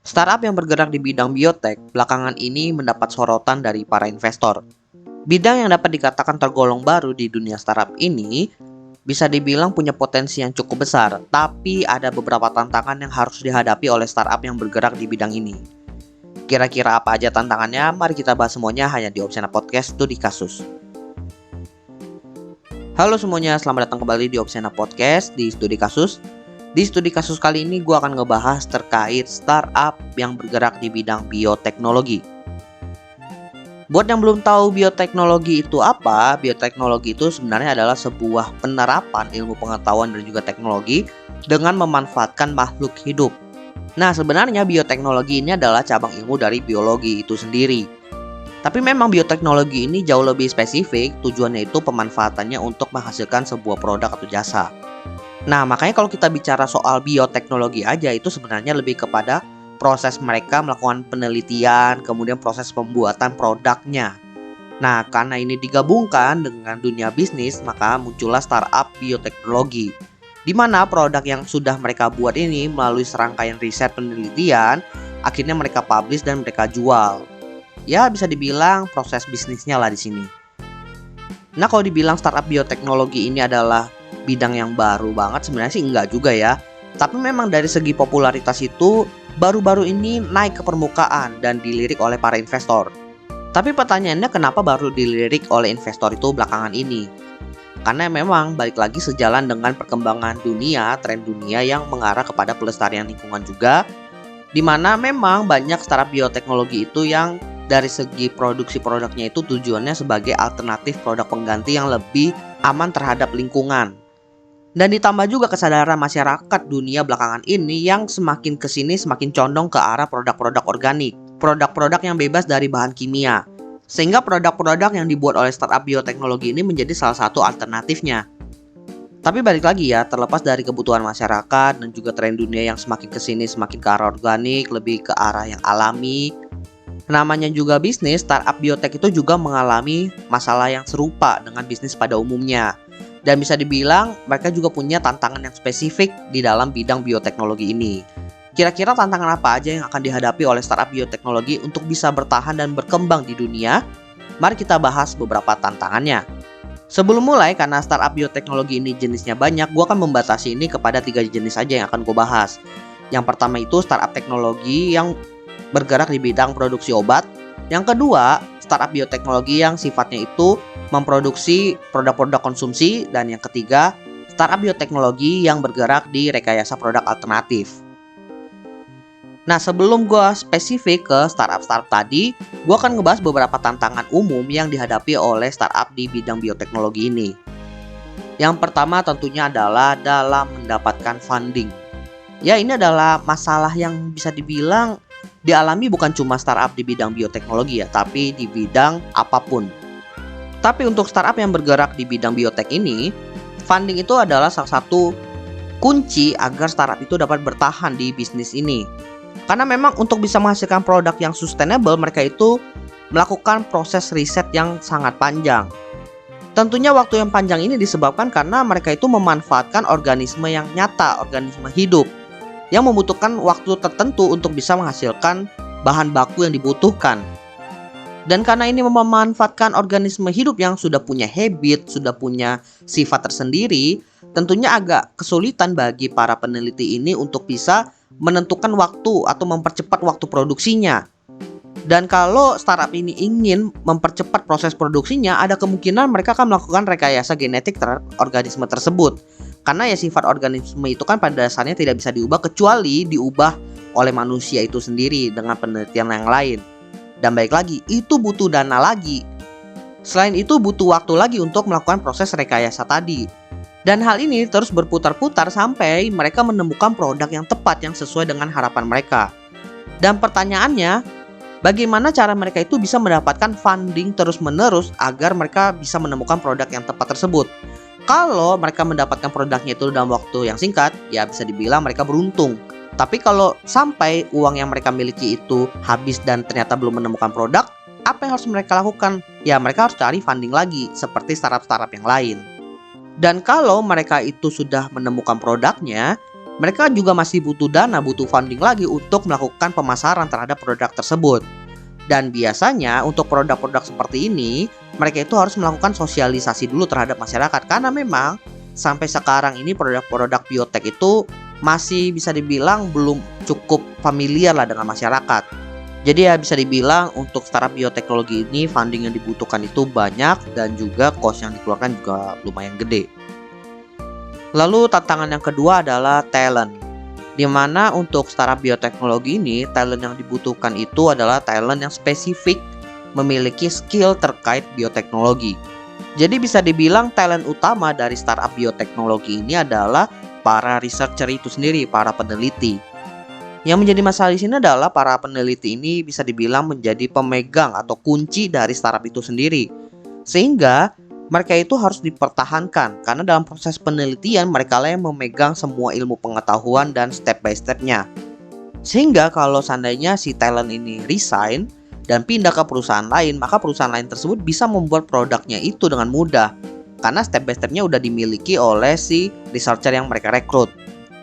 Startup yang bergerak di bidang biotek belakangan ini mendapat sorotan dari para investor. Bidang yang dapat dikatakan tergolong baru di dunia startup ini bisa dibilang punya potensi yang cukup besar, tapi ada beberapa tantangan yang harus dihadapi oleh startup yang bergerak di bidang ini. Kira-kira apa aja tantangannya? Mari kita bahas semuanya hanya di Opsiana Podcast Studi Kasus. Halo semuanya, selamat datang kembali di Opsiana Podcast di Studi Kasus. Di studi kasus kali ini gue akan ngebahas terkait startup yang bergerak di bidang bioteknologi. Buat yang belum tahu bioteknologi itu apa, bioteknologi itu sebenarnya adalah sebuah penerapan ilmu pengetahuan dan juga teknologi dengan memanfaatkan makhluk hidup. Nah, sebenarnya bioteknologi ini adalah cabang ilmu dari biologi itu sendiri. Tapi memang bioteknologi ini jauh lebih spesifik, tujuannya itu pemanfaatannya untuk menghasilkan sebuah produk atau jasa. Nah, makanya kalau kita bicara soal bioteknologi aja itu sebenarnya lebih kepada proses mereka melakukan penelitian, kemudian proses pembuatan produknya. Nah, karena ini digabungkan dengan dunia bisnis, maka muncullah startup bioteknologi, di mana produk yang sudah mereka buat ini melalui serangkaian riset penelitian, akhirnya mereka publish dan mereka jual. Ya, bisa dibilang proses bisnisnya lah di sini. Nah, kalau dibilang startup bioteknologi ini adalah bidang yang baru banget, sebenarnya sih enggak juga ya. Tapi memang dari segi popularitas itu baru-baru ini naik ke permukaan dan dilirik oleh para investor. Tapi pertanyaannya kenapa baru dilirik oleh investor itu belakangan ini? Karena memang balik lagi sejalan dengan perkembangan dunia, tren dunia yang mengarah kepada pelestarian lingkungan juga, di mana memang banyak startup bioteknologi itu yang dari segi produksi produknya itu tujuannya sebagai alternatif produk pengganti yang lebih aman terhadap lingkungan. Dan ditambah juga kesadaran masyarakat dunia belakangan ini yang semakin kesini semakin condong ke arah produk-produk organik, produk-produk yang bebas dari bahan kimia. Sehingga produk-produk yang dibuat oleh startup bioteknologi ini menjadi salah satu alternatifnya. Tapi balik lagi ya, terlepas dari kebutuhan masyarakat dan juga tren dunia yang semakin kesini semakin ke arah organik, lebih ke arah yang alami. Namanya juga bisnis, startup biotek itu juga mengalami masalah yang serupa dengan bisnis pada umumnya. Dan bisa dibilang mereka juga punya tantangan yang spesifik di dalam bidang bioteknologi ini. Kira-kira tantangan apa aja yang akan dihadapi oleh startup bioteknologi untuk bisa bertahan dan berkembang di dunia? Mari kita bahas beberapa tantangannya. Sebelum mulai, karena startup bioteknologi ini jenisnya banyak, gue akan membatasi ini kepada 3 jenis aja yang akan gue bahas. Yang pertama itu startup teknologi yang bergerak di bidang produksi obat. Yang kedua, startup bioteknologi yang sifatnya itu memproduksi produk-produk konsumsi. Dan yang ketiga, startup bioteknologi yang bergerak di rekayasa produk alternatif. Nah, sebelum gue spesifik ke startup-startup tadi, gue akan ngebahas beberapa tantangan umum yang dihadapi oleh startup di bidang bioteknologi ini. Yang pertama tentunya adalah dalam mendapatkan funding. Ya, ini adalah masalah yang bisa dibilang dialami bukan cuma startup di bidang bioteknologi ya, tapi di bidang apapun. Tapi untuk startup yang bergerak di bidang biotek ini, funding itu adalah salah satu kunci agar startup itu dapat bertahan di bisnis ini. Karena memang untuk bisa menghasilkan produk yang sustainable, mereka itu melakukan proses riset yang sangat panjang. Tentunya waktu yang panjang ini disebabkan karena mereka itu memanfaatkan organisme yang nyata, organisme hidup, yang membutuhkan waktu tertentu untuk bisa menghasilkan bahan baku yang dibutuhkan. Dan karena ini memanfaatkan organisme hidup yang sudah punya habit, sudah punya sifat tersendiri, tentunya agak kesulitan bagi para peneliti ini untuk bisa menentukan waktu atau mempercepat waktu produksinya. Dan kalau startup ini ingin mempercepat proses produksinya, ada kemungkinan mereka akan melakukan rekayasa genetik terhadap organisme tersebut. Karena ya sifat organisme itu kan pada dasarnya tidak bisa diubah kecuali diubah oleh manusia itu sendiri dengan penelitian yang lain. Dan baik lagi, itu butuh dana lagi. Selain itu butuh waktu lagi untuk melakukan proses rekayasa tadi. Dan hal ini terus berputar-putar sampai mereka menemukan produk yang tepat yang sesuai dengan harapan mereka. Dan pertanyaannya, bagaimana cara mereka itu bisa mendapatkan funding terus-menerus agar mereka bisa menemukan produk yang tepat tersebut? Kalau mereka mendapatkan produknya itu dalam waktu yang singkat, ya bisa dibilang mereka beruntung. Tapi kalau sampai uang yang mereka miliki itu habis dan ternyata belum menemukan produk, apa yang harus mereka lakukan? Ya mereka harus cari funding lagi seperti startup-startup yang lain. Dan kalau mereka itu sudah menemukan produknya, mereka juga masih butuh dana, butuh funding lagi untuk melakukan pemasaran terhadap produk tersebut. Dan biasanya untuk produk-produk seperti ini, mereka itu harus melakukan sosialisasi dulu terhadap masyarakat. Karena memang sampai sekarang ini produk-produk biotek itu masih bisa dibilang belum cukup familiar lah dengan masyarakat. Jadi ya bisa dibilang untuk startup bioteknologi ini funding yang dibutuhkan itu banyak dan juga cost yang dikeluarkan juga lumayan gede. Lalu tantangan yang kedua adalah talent. Di mana untuk startup bioteknologi ini, talent yang dibutuhkan itu adalah talent yang spesifik memiliki skill terkait bioteknologi. Jadi bisa dibilang talent utama dari startup bioteknologi ini adalah para researcher itu sendiri, para peneliti. Yang menjadi masalah di sini adalah para peneliti ini bisa dibilang menjadi pemegang atau kunci dari startup itu sendiri. Sehingga mereka itu harus dipertahankan karena dalam proses penelitian mereka lah yang memegang semua ilmu pengetahuan dan step by stepnya. Sehingga kalau seandainya si talent ini resign dan pindah ke perusahaan lain, maka perusahaan lain tersebut bisa membuat produknya itu dengan mudah karena step by stepnya udah dimiliki oleh si researcher yang mereka rekrut.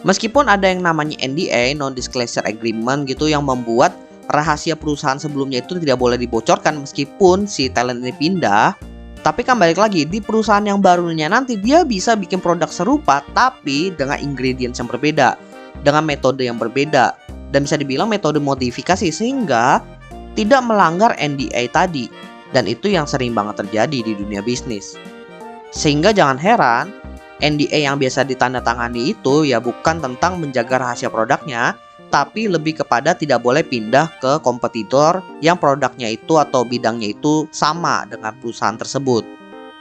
Meskipun ada yang namanya NDA, non-disclosure agreement gitu, yang membuat rahasia perusahaan sebelumnya itu tidak boleh dibocorkan meskipun si talent ini pindah. Tapi kan balik lagi, di perusahaan yang barunya nanti dia bisa bikin produk serupa tapi dengan ingredients yang berbeda, dengan metode yang berbeda, dan bisa dibilang metode modifikasi sehingga tidak melanggar NDA tadi. Dan itu yang sering banget terjadi di dunia bisnis. Sehingga jangan heran, NDA yang biasa ditandatangani itu ya bukan tentang menjaga rahasia produknya, tapi lebih kepada tidak boleh pindah ke kompetitor yang produknya itu atau bidangnya itu sama dengan perusahaan tersebut.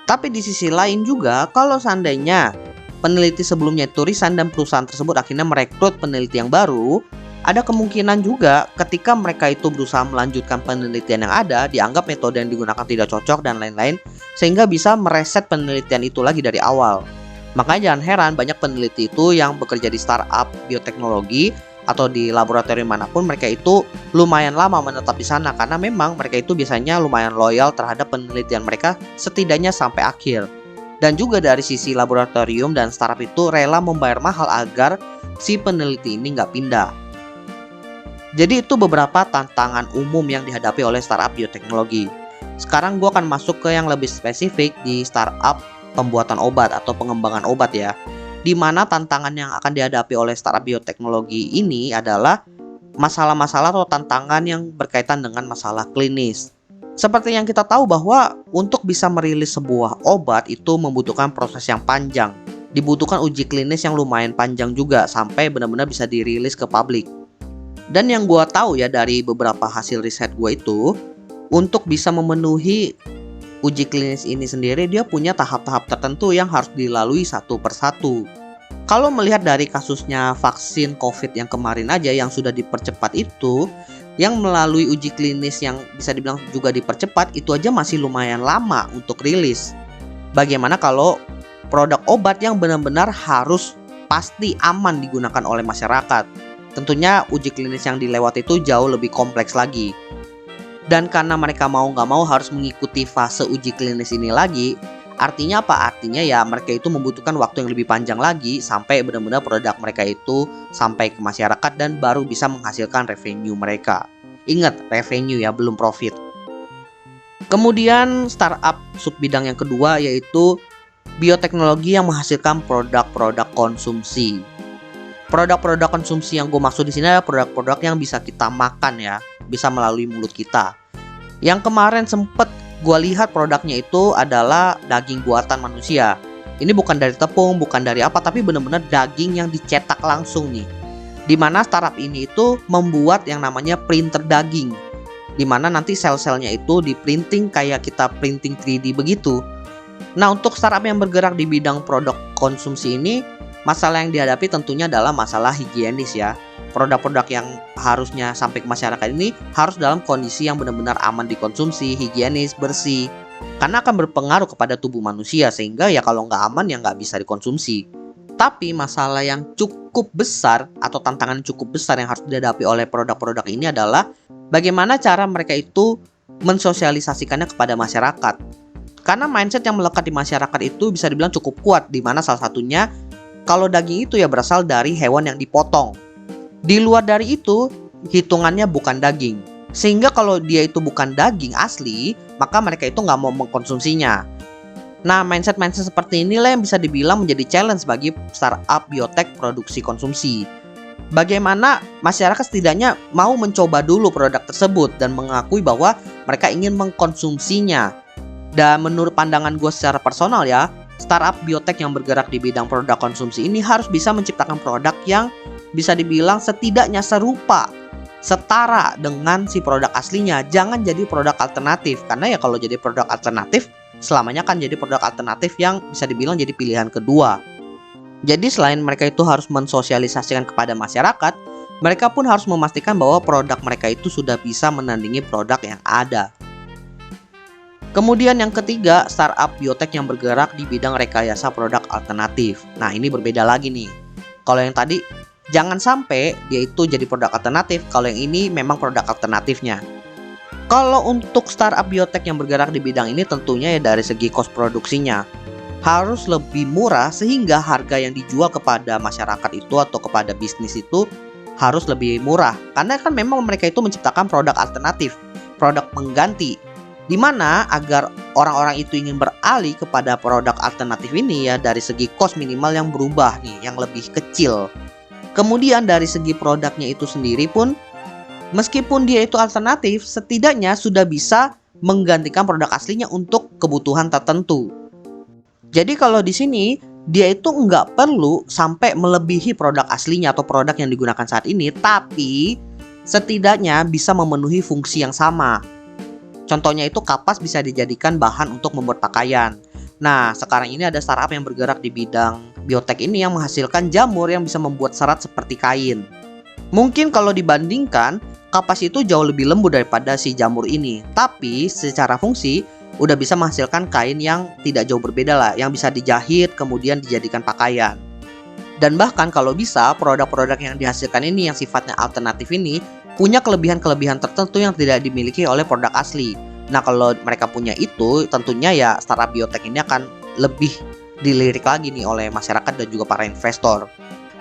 Tapi di sisi lain juga, kalau seandainya peneliti sebelumnya itu resign dan perusahaan tersebut akhirnya merekrut peneliti yang baru, ada kemungkinan juga ketika mereka itu berusaha melanjutkan penelitian yang ada, dianggap metode yang digunakan tidak cocok dan lain-lain, sehingga bisa mereset penelitian itu lagi dari awal. Makanya jangan heran banyak peneliti itu yang bekerja di startup bioteknologi atau di laboratorium manapun, mereka itu lumayan lama menetap di sana karena memang mereka itu biasanya lumayan loyal terhadap penelitian mereka setidaknya sampai akhir. Dan juga dari sisi laboratorium dan startup itu rela membayar mahal agar si peneliti ini nggak pindah. Jadi itu beberapa tantangan umum yang dihadapi oleh startup bioteknologi. Sekarang gue akan masuk ke yang lebih spesifik di startup pembuatan obat atau pengembangan obat ya. Di mana tantangan yang akan dihadapi oleh startup bioteknologi ini adalah masalah-masalah atau tantangan yang berkaitan dengan masalah klinis. Seperti yang kita tahu bahwa untuk bisa merilis sebuah obat itu membutuhkan proses yang panjang. Dibutuhkan uji klinis yang lumayan panjang juga sampai benar-benar bisa dirilis ke publik. Dan yang gue tahu ya dari beberapa hasil riset gue itu, untuk bisa memenuhi uji klinis ini sendiri dia punya tahap-tahap tertentu yang harus dilalui satu persatu. Kalau melihat dari kasusnya vaksin COVID yang kemarin aja yang sudah dipercepat itu, yang melalui uji klinis yang bisa dibilang juga dipercepat, itu aja masih lumayan lama untuk rilis. Bagaimana kalau produk obat yang benar-benar harus pasti aman digunakan oleh masyarakat? Tentunya uji klinis yang dilewati itu jauh lebih kompleks lagi. Dan karena mereka mau nggak mau harus mengikuti fase uji klinis ini lagi, artinya apa? Artinya ya mereka itu membutuhkan waktu yang lebih panjang lagi sampai benar-benar produk mereka itu sampai ke masyarakat dan baru bisa menghasilkan revenue mereka. Ingat, revenue ya, belum profit. Kemudian startup subbidang yang kedua yaitu bioteknologi yang menghasilkan produk-produk konsumsi. Produk-produk konsumsi yang gue maksud di sini adalah produk-produk yang bisa kita makan ya, bisa melalui mulut kita. Yang kemarin sempet gue lihat produknya itu adalah daging buatan manusia. Ini bukan dari tepung, bukan dari apa, tapi benar-benar daging yang dicetak langsung nih. Dimana startup ini itu membuat yang namanya printer daging, dimana nanti sel-selnya itu di printing kayak kita printing 3D begitu. Nah, untuk startup yang bergerak di bidang produk konsumsi ini, masalah yang dihadapi tentunya adalah masalah higienis ya. Produk-produk yang harusnya sampai ke masyarakat ini harus dalam kondisi yang benar-benar aman dikonsumsi, higienis, bersih. Karena akan berpengaruh kepada tubuh manusia sehingga ya kalau nggak aman ya nggak bisa dikonsumsi. Tapi masalah yang cukup besar atau tantangan yang cukup besar yang harus dihadapi oleh produk-produk ini adalah bagaimana cara mereka itu mensosialisasikannya kepada masyarakat. Karena mindset yang melekat di masyarakat itu bisa dibilang cukup kuat, di mana salah satunya kalau daging itu ya berasal dari hewan yang dipotong. Di luar dari itu, hitungannya bukan daging. Sehingga kalau dia itu bukan daging asli, maka mereka itu nggak mau mengkonsumsinya. Nah, mindset-mindset seperti inilah yang bisa dibilang menjadi challenge bagi startup biotek produksi konsumsi. Bagaimana masyarakat setidaknya mau mencoba dulu produk tersebut dan mengakui bahwa mereka ingin mengkonsumsinya. Dan menurut pandangan gue secara personal ya, startup biotek yang bergerak di bidang produk konsumsi ini harus bisa menciptakan produk yang bisa dibilang setidaknya serupa, setara dengan si produk aslinya. Jangan jadi produk alternatif, karena ya kalau jadi produk alternatif selamanya kan jadi produk alternatif yang bisa dibilang jadi pilihan kedua. Jadi selain mereka itu harus mensosialisasikan kepada masyarakat, mereka pun harus memastikan bahwa produk mereka itu sudah bisa menandingi produk yang ada. Kemudian yang ketiga, startup biotek yang bergerak di bidang rekayasa produk alternatif. Nah, ini berbeda lagi nih. Kalau yang tadi, jangan sampai dia itu jadi produk alternatif. Kalau yang ini memang produk alternatifnya. Kalau untuk startup biotek yang bergerak di bidang ini tentunya ya dari segi cost produksinya harus lebih murah, sehingga harga yang dijual kepada masyarakat itu atau kepada bisnis itu harus lebih murah. Karena kan memang mereka itu menciptakan produk alternatif, produk pengganti, dimana agar orang-orang itu ingin beralih kepada produk alternatif ini ya dari segi cost minimal yang berubah nih, yang lebih kecil. Kemudian dari segi produknya itu sendiri pun, meskipun dia itu alternatif, setidaknya sudah bisa menggantikan produk aslinya untuk kebutuhan tertentu. Jadi kalau di sini dia itu nggak perlu sampai melebihi produk aslinya atau produk yang digunakan saat ini, tapi setidaknya bisa memenuhi fungsi yang sama. Contohnya itu kapas bisa dijadikan bahan untuk membuat pakaian. Nah, sekarang ini ada startup yang bergerak di bidang biotek ini yang menghasilkan jamur yang bisa membuat serat seperti kain. Mungkin kalau dibandingkan, kapas itu jauh lebih lembut daripada si jamur ini, tapi secara fungsi udah bisa menghasilkan kain yang tidak jauh berbeda lah, yang bisa dijahit kemudian dijadikan pakaian. Dan bahkan kalau bisa, produk-produk yang dihasilkan ini yang sifatnya alternatif ini punya kelebihan-kelebihan tertentu yang tidak dimiliki oleh produk asli. Nah, kalau mereka punya itu, tentunya ya startup biotek ini akan lebih dilirik lagi nih oleh masyarakat dan juga para investor.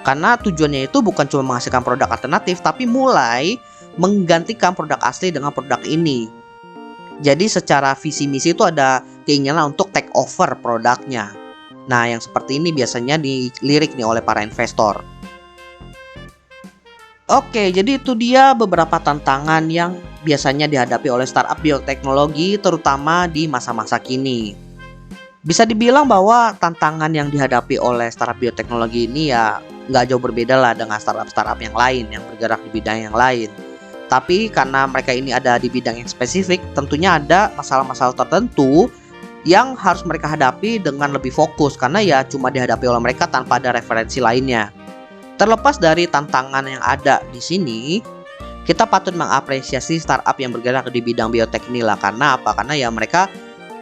Karena tujuannya itu bukan cuma menghasilkan produk alternatif, tapi mulai menggantikan produk asli dengan produk ini. Jadi secara visi misi itu ada keinginan untuk take over produknya. Nah, yang seperti ini biasanya dilirik nih oleh para investor. Oke, jadi itu dia beberapa tantangan yang biasanya dihadapi oleh startup bioteknologi, terutama di masa-masa kini. Bisa dibilang bahwa tantangan yang dihadapi oleh startup bioteknologi ini ya nggak jauh berbeda lah dengan startup-startup yang lain yang bergerak di bidang yang lain. Tapi karena mereka ini ada di bidang yang spesifik, tentunya ada masalah-masalah tertentu yang harus mereka hadapi dengan lebih fokus, karena ya cuma dihadapi oleh mereka tanpa ada referensi lainnya. Terlepas dari tantangan yang ada di sini, kita patut mengapresiasi startup yang bergerak di bidang biotek inilah. Karena apa? Karena ya mereka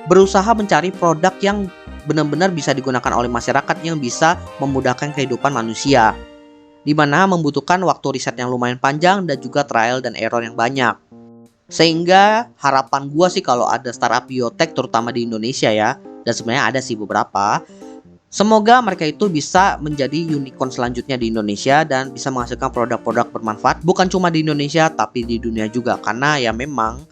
berusaha mencari produk yang benar-benar bisa digunakan oleh masyarakat, yang bisa memudahkan kehidupan manusia, di mana membutuhkan waktu riset yang lumayan panjang dan juga trial dan error yang banyak. Sehingga harapan gua sih kalau ada startup biotek terutama di Indonesia ya, dan sebenarnya ada sih beberapa, semoga mereka itu bisa menjadi unicorn selanjutnya di Indonesia dan bisa menghasilkan produk-produk bermanfaat bukan cuma di Indonesia tapi di dunia juga. Karena ya memang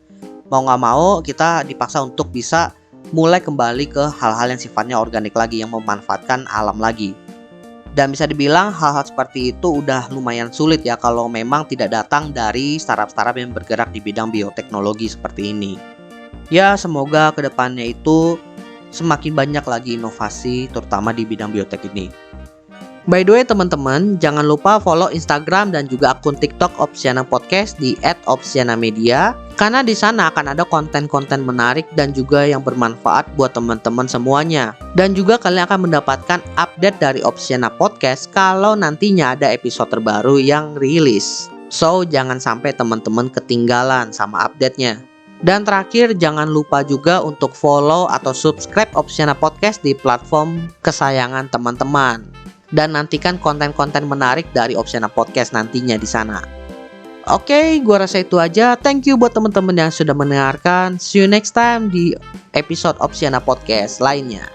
mau nggak mau kita dipaksa untuk bisa mulai kembali ke hal-hal yang sifatnya organik lagi, yang memanfaatkan alam lagi. Dan bisa dibilang hal-hal seperti itu udah lumayan sulit ya kalau memang tidak datang dari startup-startup yang bergerak di bidang bioteknologi seperti ini. Ya semoga kedepannya itu semakin banyak lagi inovasi terutama di bidang biotek ini. By the way teman-teman, jangan lupa follow Instagram dan juga akun TikTok Opsiana Podcast di @opsianamedia, karena di sana akan ada konten-konten menarik dan juga yang bermanfaat buat teman-teman semuanya. Dan juga kalian akan mendapatkan update dari Opsiana Podcast kalau nantinya ada episode terbaru yang rilis. So, jangan sampai teman-teman ketinggalan sama update-nya. Dan terakhir, jangan lupa juga untuk follow atau subscribe Opsiana Podcast di platform kesayangan teman-teman. Dan nantikan konten-konten menarik dari Opsiana Podcast nantinya di sana. Oke, gua rasa itu aja. Thank you buat teman-teman yang sudah mendengarkan. See you next time di episode Opsiana Podcast lainnya.